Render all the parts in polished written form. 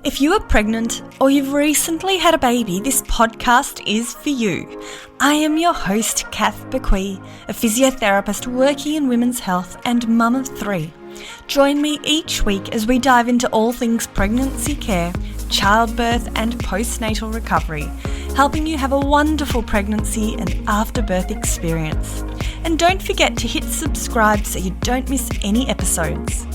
If you are pregnant or you've recently had a baby, this podcast is for you. I am your host, Kath Bequee, a physiotherapist working in women's health and mum of 3. Join me each week as we dive into all things pregnancy care, childbirth and postnatal recovery, helping you have a wonderful pregnancy and afterbirth experience. And don't forget to hit subscribe so you don't miss any episodes.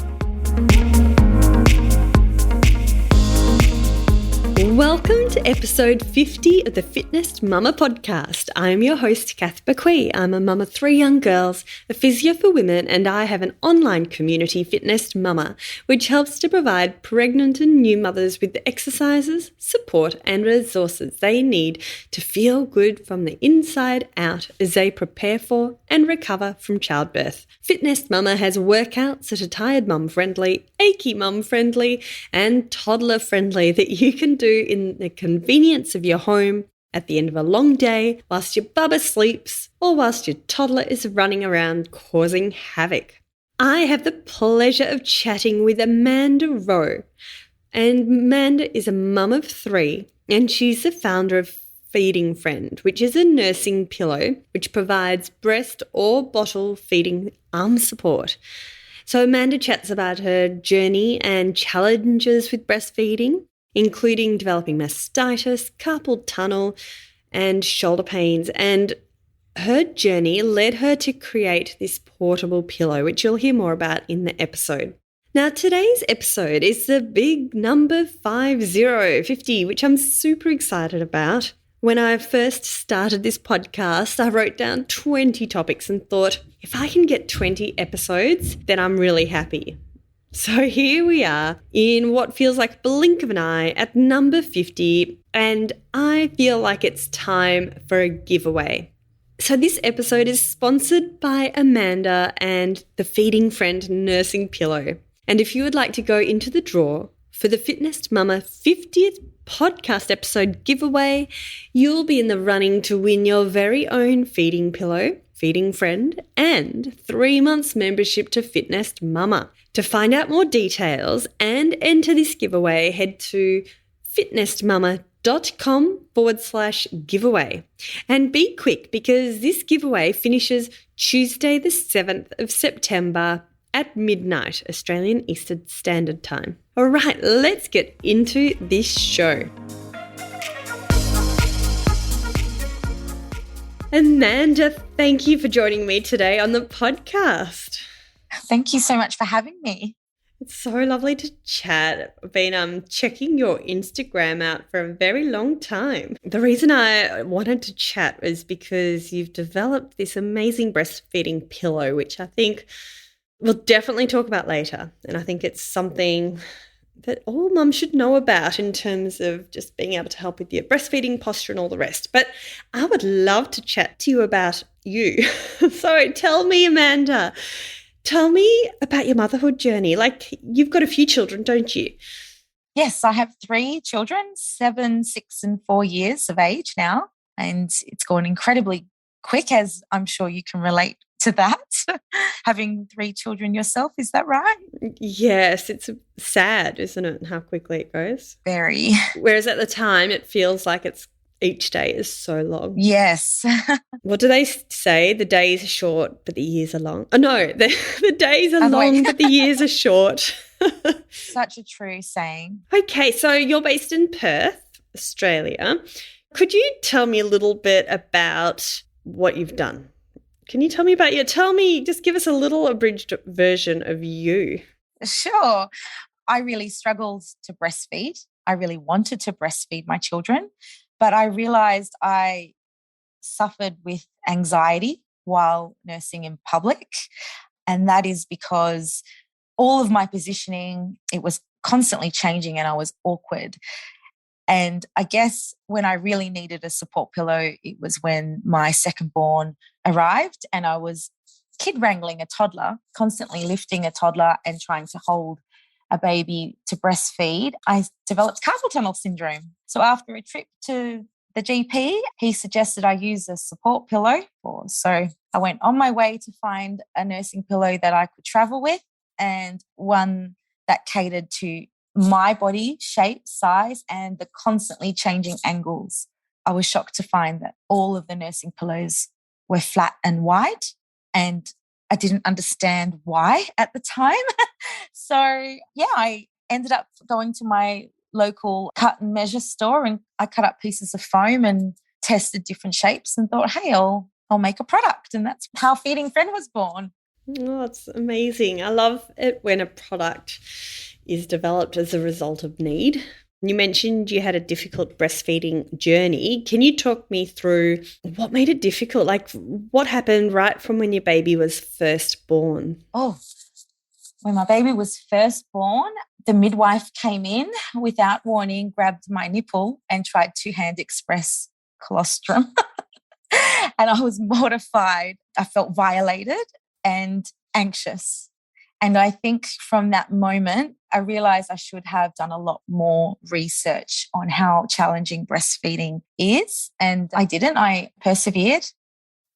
Welcome to episode 50 of the Fitness Mama podcast. I'm your host, Kath Bequee. I'm a mum of 3 young girls, a physio for women, and I have an online community, Fitness Mama, which helps to provide pregnant and new mothers with the exercises, support, and resources they need to feel good from the inside out as they prepare for and recover from childbirth. Fitness Mama has workouts that are tired mum friendly, achy mum friendly, and toddler friendly that you can do in the convenience of your home at the end of a long day whilst your bubba sleeps or whilst your toddler is running around causing havoc. I have the pleasure of chatting with Amanda Rowe, and Amanda is a mum of 3 and she's the founder of Feeding Friend, which is a nursing pillow which provides breast or bottle feeding arm support. So Amanda chats about her journey and challenges with breastfeeding, including developing mastitis, carpal tunnel, and shoulder pains. And her journey led her to create this portable pillow, which you'll hear more about in the episode. Now, today's episode is the big number 50, which I'm super excited about. When I first started this podcast, I wrote down 20 topics and thought, if I can get 20 episodes, then I'm really happy. So here we are in what feels like a blink of an eye at number 50, and I feel like it's time for a giveaway. So this episode is sponsored by Amanda and the Feeding Friend Nursing Pillow. And if you would like to go into the draw for the Fitness Mama 50th podcast episode giveaway, you'll be in the running to win your very own feeding pillow, Feeding Friend, and 3 months membership to Fitness Mama. To find out more details and enter this giveaway, head to fitnessmama.com/giveaway. And be quick because this giveaway finishes Tuesday the 7th of September at midnight, Australian Eastern Standard Time. All right, let's get into this show. Amanda, thank you for joining me today on the podcast. Thank you so much for having me. It's so lovely to chat. I've been checking your Instagram out for a very long time. The reason I wanted to chat is because you've developed this amazing breastfeeding pillow, which I think we'll definitely talk about later. And I think it's something that all mums should know about in terms of just being able to help with your breastfeeding posture and all the rest. But I would love to chat to you about you. So tell me, Amanda, tell me about your motherhood journey. Like, you've got a few children, don't you? Yes, I have 3 children, 7, 6 and 4 years of age now. And it's gone incredibly quick, as I'm sure you can relate to that. Having 3 children yourself, is that right? Yes, it's sad, isn't it, how quickly it goes? Very. Whereas at the time, it feels like each day is so long. Yes. What do they say? The days are short, but the years are long. Oh, no, the days are long, but the years are short. Such a true saying. Okay, so you're based in Perth, Australia. Could you tell me a little bit about what you've done? Can you tell me about just give us a little abridged version of you. Sure. I really struggled to breastfeed. I really wanted to breastfeed my children, but I realized I suffered with anxiety while nursing in public. And that is because all of my positioning, it was constantly changing and I was awkward. And I guess when I really needed a support pillow, it was when my second born arrived and I was kid wrangling a toddler, constantly lifting a toddler and trying to hold a baby to breastfeed. I developed carpal tunnel syndrome. So after a trip to the GP, he suggested I use a support pillow. So I went on my way to find a nursing pillow that I could travel with and one that catered to my body shape, size, and the constantly changing angles. I was shocked to find that all of the nursing pillows were flat and wide, and I didn't understand why at the time. So, yeah, I ended up going to my local cut and measure store, and I cut up pieces of foam and tested different shapes and thought, hey, I'll make a product. And that's how Feeding Friend was born. Oh, it's amazing. I love it when a product is developed as a result of need. You mentioned you had a difficult breastfeeding journey. Can you talk me through what made it difficult? Like, what happened right from when your baby was first born? Oh, when my baby was first born, the midwife came in without warning, grabbed my nipple and tried to hand express colostrum. And I was mortified. I felt violated and anxious. And I think from that moment, I realized I should have done a lot more research on how challenging breastfeeding is. And I didn't. I persevered.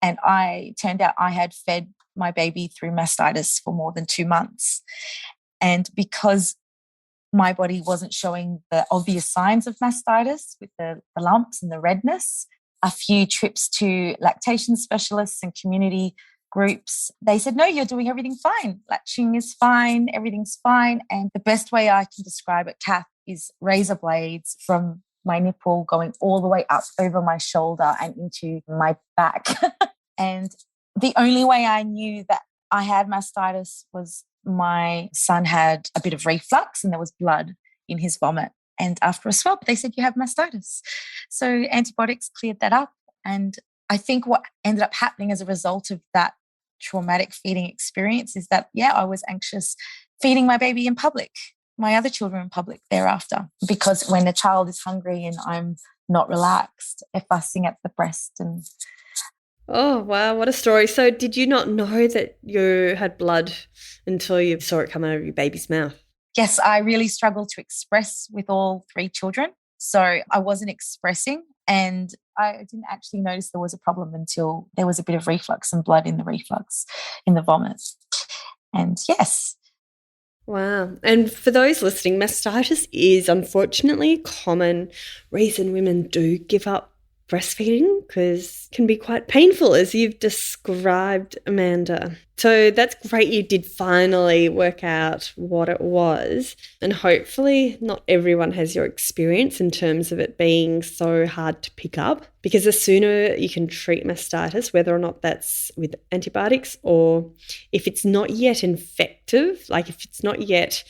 And I turned out I had fed my baby through mastitis for more than 2 months. And because my body wasn't showing the obvious signs of mastitis with the lumps and the redness, a few trips to lactation specialists and community groups, they said, no, you're doing everything fine. Latching is fine. Everything's fine. And the best way I can describe it, Kath, is razor blades from my nipple going all the way up over my shoulder and into my back. And the only way I knew that I had mastitis was my son had a bit of reflux and there was blood in his vomit. And after a swab, they said, you have mastitis. So antibiotics cleared that up. And I think what ended up happening as a result of that traumatic feeding experience is that, yeah, I was anxious feeding my baby in public, my other children in public thereafter, because when a child is hungry and I'm not relaxed, they're fussing at the breast. And oh, wow, what a story. So did you not know that you had blood until you saw it come out of your baby's mouth? yes, I really struggled to express with all 3 children. So I wasn't expressing, and I didn't actually notice there was a problem until there was a bit of reflux and blood in the reflux, in the vomit. And yes. Wow. And for those listening, mastitis is unfortunately a common reason women do give up breastfeeding because it can be quite painful, as you've described, Amanda. So that's great you did finally work out what it was. And hopefully not everyone has your experience in terms of it being so hard to pick up, because the sooner you can treat mastitis, whether or not that's with antibiotics or if it's not yet infective, like if it's not yet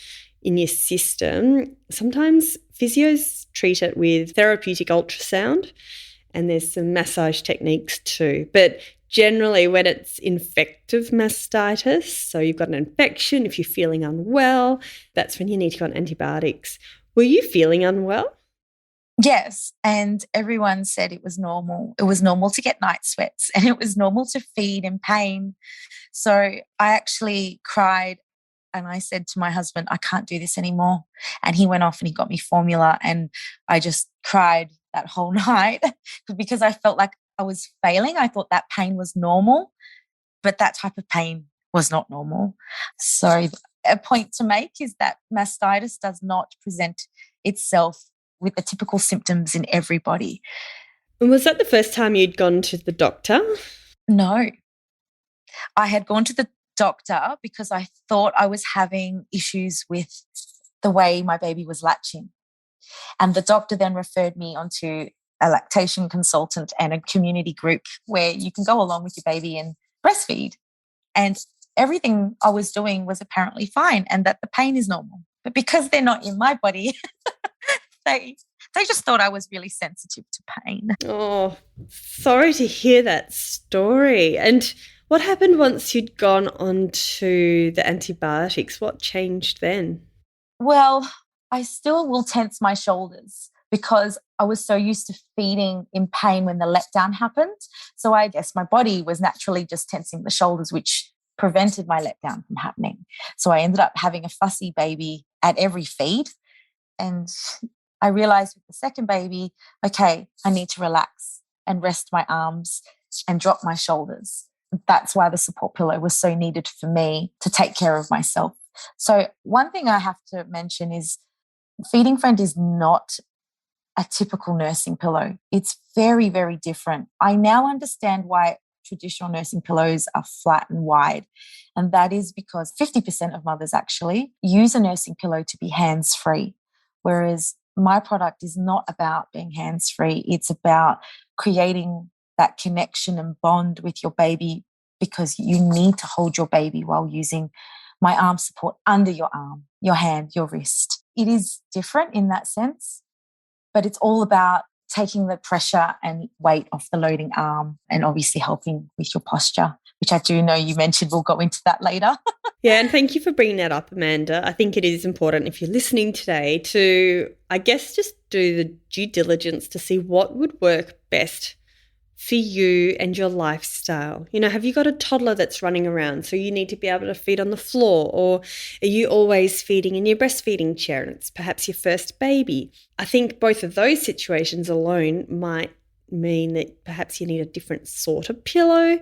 in your system, sometimes physios treat it with therapeutic ultrasound. And there's some massage techniques too. But generally when it's infective mastitis, so you've got an infection, if you're feeling unwell, that's when you need to go on antibiotics. Were you feeling unwell? Yes. And everyone said it was normal. It was normal to get night sweats and it was normal to feed in pain. So I actually cried and I said to my husband, I can't do this anymore. And he went off and he got me formula and I just cried that whole night because I felt like I was failing. I thought that pain was normal, but that type of pain was not normal. So a point to make is that mastitis does not present itself with the typical symptoms in everybody. And was that the first time you'd gone to the doctor? No. I had gone to the doctor because I thought I was having issues with the way my baby was latching. And the doctor then referred me onto a lactation consultant and a community group where you can go along with your baby and breastfeed. And everything I was doing was apparently fine and that the pain is normal. But because they're not in my body, they just thought I was really sensitive to pain. Oh, sorry to hear that story. And what happened once you'd gone on to the antibiotics? What changed then? Well, I still will tense my shoulders because I was so used to feeding in pain when the letdown happened. So I guess my body was naturally just tensing the shoulders, which prevented my letdown from happening. So I ended up having a fussy baby at every feed. And I realized with the second baby, okay, I need to relax and rest my arms and drop my shoulders. That's why the support pillow was so needed for me to take care of myself. So one thing I have to mention is Feeding Friend is not a typical nursing pillow. It's very, very different. I now understand why traditional nursing pillows are flat and wide. And that is because 50% of mothers actually use a nursing pillow to be hands-free. Whereas my product is not about being hands-free. It's about creating that connection and bond with your baby, because you need to hold your baby while using my arm support under your arm, your hand, your wrist. It is different in that sense, but it's all about taking the pressure and weight off the loading arm and obviously helping with your posture, which I do know you mentioned. We'll go into that later. Yeah, and thank you for bringing that up, Amanda. I think it is important, if you're listening today, to, I guess, just do the due diligence to see what would work best for you and your lifestyle. You know, have you got a toddler that's running around, so you need to be able to feed on the floor, or are you always feeding in your breastfeeding chair and it's perhaps your first baby? I think both of those situations alone might mean that perhaps you need a different sort of pillow.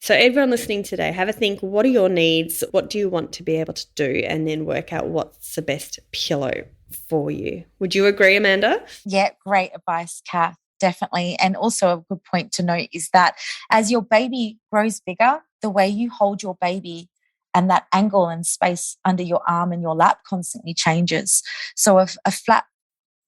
So everyone listening today, have a think, what are your needs? What do you want to be able to do? And then work out what's the best pillow for you. Would you agree, Amanda? Yeah, great advice, Kath. Definitely. And also a good point to note is that as your baby grows bigger, the way you hold your baby and that angle and space under your arm and your lap constantly changes. So a flat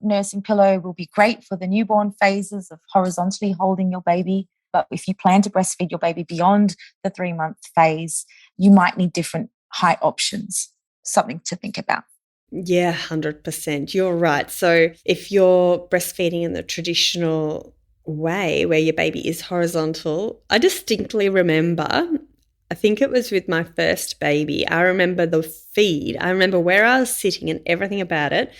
nursing pillow will be great for the newborn phases of horizontally holding your baby. But if you plan to breastfeed your baby beyond the 3-month phase, you might need different height options, something to think about. Yeah, 100%. You're right. So if you're breastfeeding in the traditional way where your baby is horizontal, I distinctly remember, I think it was with my first baby, I remember the feed. I remember where I was sitting and everything about it,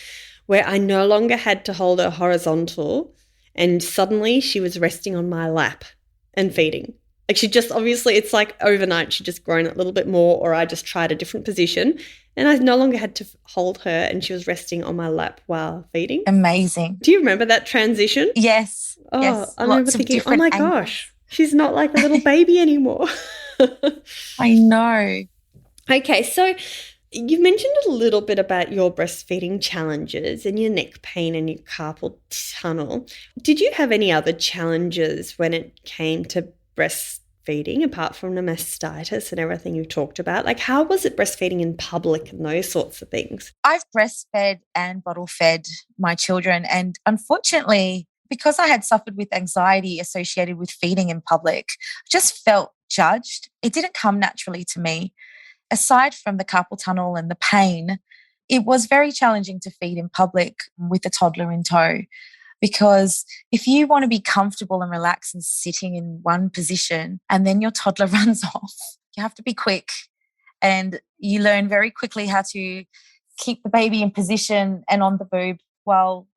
where I no longer had to hold her horizontal and suddenly she was resting on my lap and feeding. Like she just, obviously it's like overnight she just grown a little bit more, or I just tried a different position and I no longer had to hold her and she was resting on my lap while feeding. Amazing. Do you remember that transition? Yes. Oh, yes. I remember thinking, oh my angles. gosh, she's not like a little baby anymore. I know. Okay, so you mentioned a little bit about your breastfeeding challenges and your neck pain and your carpal tunnel. Did you have any other challenges when it came to breastfeeding apart from the mastitis and everything you talked about? Like, how was it breastfeeding in public and those sorts of things? I've breastfed and bottle fed my children, and unfortunately, because I had suffered with anxiety associated with feeding in public, I just felt judged. It didn't come naturally to me. Aside from the carpal tunnel and the pain, it was very challenging to feed in public with a toddler in tow, because if you want to be comfortable and relaxed and sitting in one position and then your toddler runs off, you have to be quick, and you learn very quickly how to keep the baby in position and on the boob while,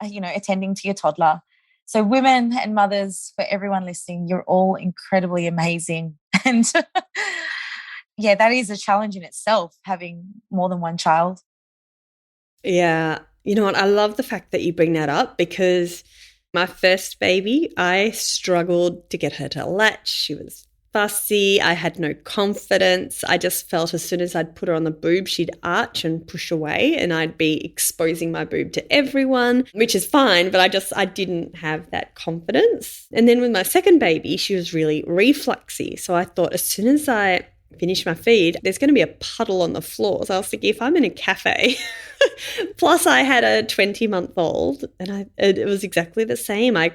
attending to your toddler. So women and mothers, for everyone listening, you're all incredibly amazing. And yeah, that is a challenge in itself, having more than one child. Yeah. You know what? I love the fact that you bring that up, because my first baby, I struggled to get her to latch. She was fussy. I had no confidence. I just felt as soon as I'd put her on the boob, she'd arch and push away and I'd be exposing my boob to everyone, which is fine, but I didn't have that confidence. And then with my second baby, she was really refluxy. So I thought as soon as I finish my feed, there's going to be a puddle on the floor. So I was thinking, if I'm in a cafe, plus I had a 20-month-old, and it was exactly the same. I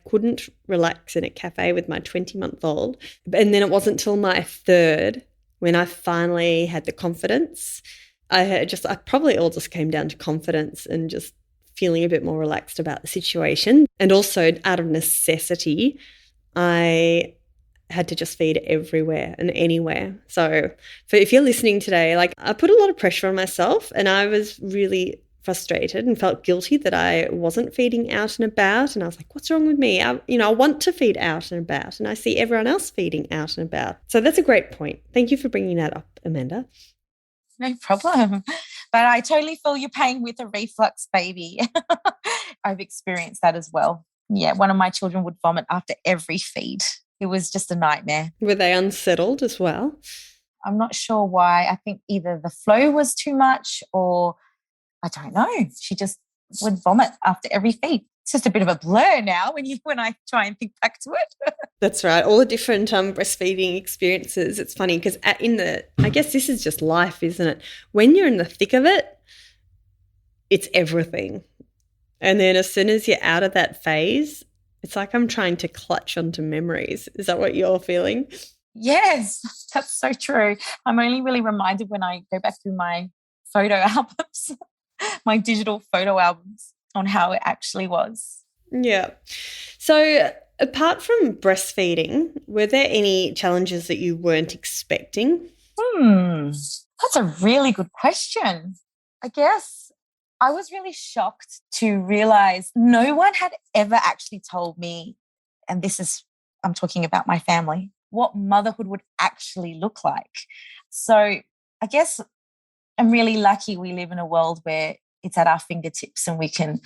couldn't relax in a cafe with my 20-month-old. And then it wasn't until my third when I finally had the confidence. I probably all just came down to confidence and just feeling a bit more relaxed about the situation. And also out of necessity, I had to just feed everywhere and anywhere. So if you're listening today, like I put a lot of pressure on myself and I was really frustrated and felt guilty that I wasn't feeding out and about. And I was like, what's wrong with me? I want to feed out and about, and I see everyone else feeding out and about. So that's a great point. Thank you for bringing that up, Amanda. No problem. But I totally feel your pain with a reflux baby. I've experienced that as well. Yeah, one of my children would vomit after every feed. It was just a nightmare. Were they unsettled as well? I'm not sure why. I think either the flow was too much, or I don't know. She just would vomit after every feed. It's just a bit of a blur now when I try and think back to it. That's right. All the different breastfeeding experiences. It's funny because I guess this is just life, isn't it? When you're in the thick of it, it's everything. And then as soon as you're out of that phase, it's like I'm trying to clutch onto memories. Is that what you're feeling? Yes, that's so true. I'm only really reminded when I go back through my photo albums, my digital photo albums, on how it actually was. Yeah. So apart from breastfeeding, were there any challenges that you weren't expecting? That's a really good question. I guess I was really shocked to realize no one had ever actually told me, and I'm talking about my family, what motherhood would actually look like. So I guess I'm really lucky we live in a world where it's at our fingertips and we can,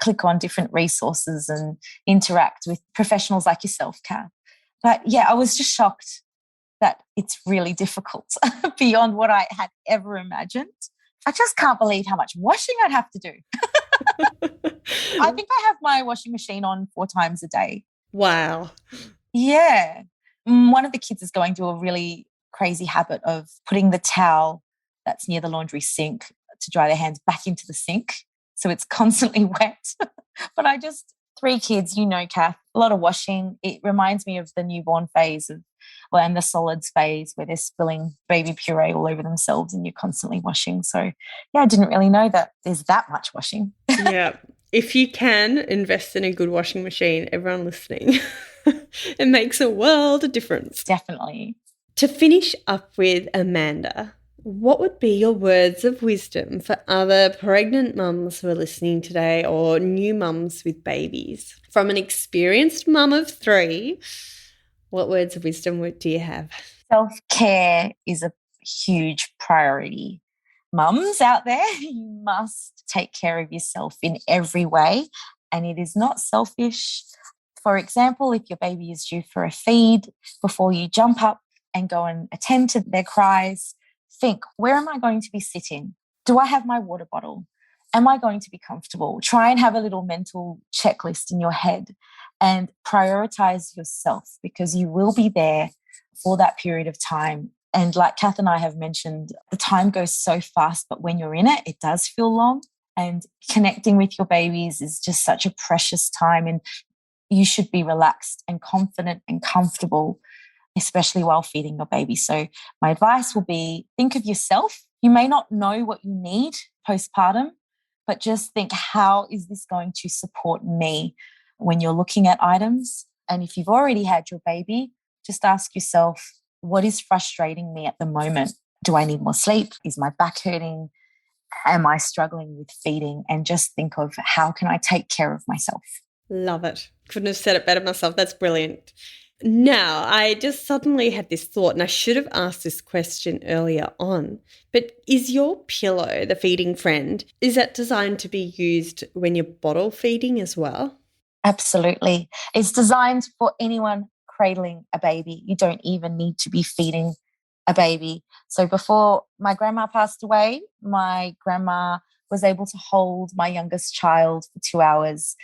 click on different resources and interact with professionals like yourself, Kath. But yeah, I was just shocked that it's really difficult beyond what I had ever imagined. I just can't believe how much washing I'd have to do. I think I have my washing machine on 4 times a day. Wow. Yeah. One of the kids is going through a really crazy habit of putting the towel that's near the laundry sink to dry their hands back into the sink. So it's constantly wet. But 3 kids, Kath, a lot of washing. It reminds me of the newborn phase and the solids phase where they're spilling baby puree all over themselves and you're constantly washing. So yeah, I didn't really know that there's that much washing. Yeah. If you can invest in a good washing machine, everyone listening, it makes a world of difference. Definitely. To finish up with, Amanda, what would be your words of wisdom for other pregnant mums who are listening today or new mums with babies? From an experienced mum of 3, what words of wisdom do you have? Self-care is a huge priority. Mums out there, you must take care of yourself in every way, and it is not selfish. For example, if your baby is due for a feed, before you jump up and go and attend to their cries, think, where am I going to be sitting? Do I have my water bottle? Am I going to be comfortable? Try and have a little mental checklist in your head and prioritize yourself, because you will be there for that period of time. And like Kath and I have mentioned, the time goes so fast, but when you're in it, it does feel long. And connecting with your babies is just such a precious time. And you should be relaxed and confident and comfortable, especially while feeding your baby. So my advice will be, think of yourself. You may not know what you need postpartum, but just think, how is this going to support me when you're looking at items? And if you've already had your baby, just ask yourself, what is frustrating me at the moment? Do I need more sleep? Is my back hurting? Am I struggling with feeding? And just think of, how can I take care of myself? Love it. Couldn't have said it better myself. That's brilliant. Now, I just suddenly had this thought, and I should have asked this question earlier on, but is your pillow, the feeding friend, is that designed to be used when you're bottle feeding as well? Absolutely. It's designed for anyone cradling a baby. You don't even need to be feeding a baby. So before my grandma passed away, my grandma was able to hold my youngest child for 2 hours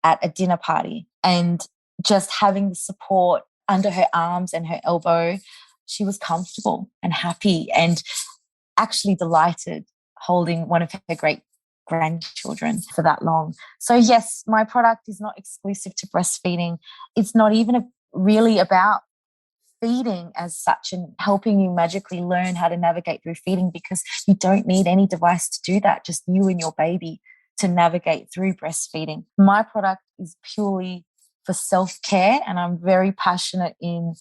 at a dinner party, and just having the support under her arms and her elbow, she was comfortable and happy and actually delighted holding one of her great grandchildren for that long. So yes, my product is not exclusive to breastfeeding. It's not even really about feeding as such and helping you magically learn how to navigate through feeding, because you don't need any device to do that, just you and your baby to navigate through breastfeeding. My product is purely for self-care, and I'm very passionate in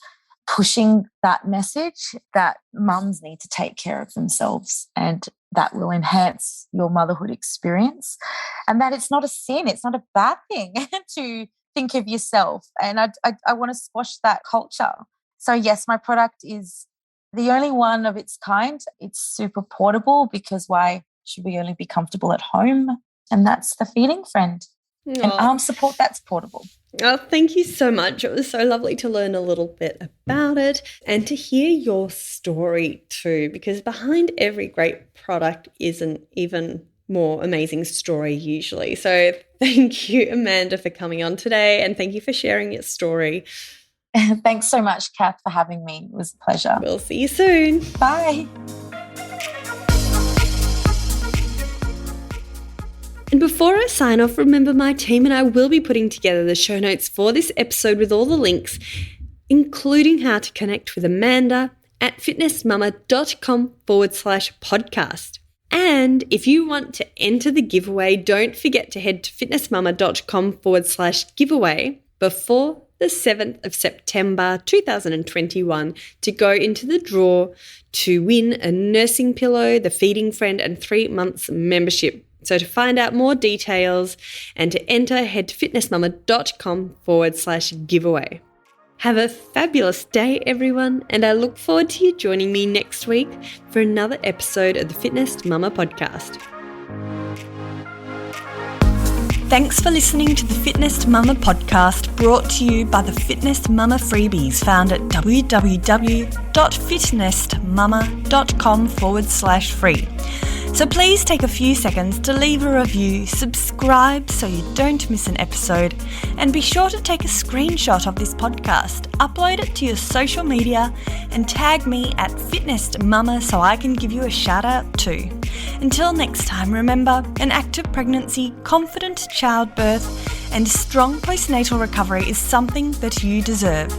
pushing that message that mums need to take care of themselves, and that will enhance your motherhood experience, and that it's not a sin, it's not a bad thing to think of yourself. And I want to squash that culture. So yes, my product is the only one of its kind. It's super portable, because why should we only be comfortable at home? And that's the feeding friend. Aww. And arm support that's portable. Oh, thank you so much. It was so lovely to learn a little bit about it and to hear your story too, because behind every great product is an even more amazing story usually. So thank you, Amanda, for coming on today, and thank you for sharing your story. Thanks so much, Kath, for having me. It was a pleasure. We'll see you soon. Bye. And before I sign off, remember my team and I will be putting together the show notes for this episode with all the links, including how to connect with Amanda at fitnessmama.com/podcast. And if you want to enter the giveaway, don't forget to head to fitnessmama.com/giveaway before the 7th of September 2021 to go into the draw to win a nursing pillow, the Feeding Friend, and 3 months membership. So to find out more details and to enter, head to fitnessmama.com/giveaway. Have a fabulous day, everyone, and I look forward to you joining me next week for another episode of the Fitness Mama podcast. Thanks for listening to the Fitness Mama podcast, brought to you by the Fitness Mama freebies found at www.fitnessmama.com/free. So please take a few seconds to leave a review, subscribe so you don't miss an episode, and be sure to take a screenshot of this podcast, upload it to your social media, and tag me at Fitness Mama so I can give you a shout out too. Until next time, remember, an active pregnancy, confident childbirth, and strong postnatal recovery is something that you deserve.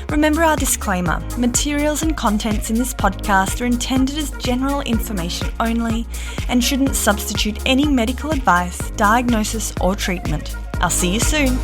Remember our disclaimer, materials and contents in this podcast are intended as general information only and shouldn't substitute any medical advice, diagnosis, or treatment. I'll see you soon.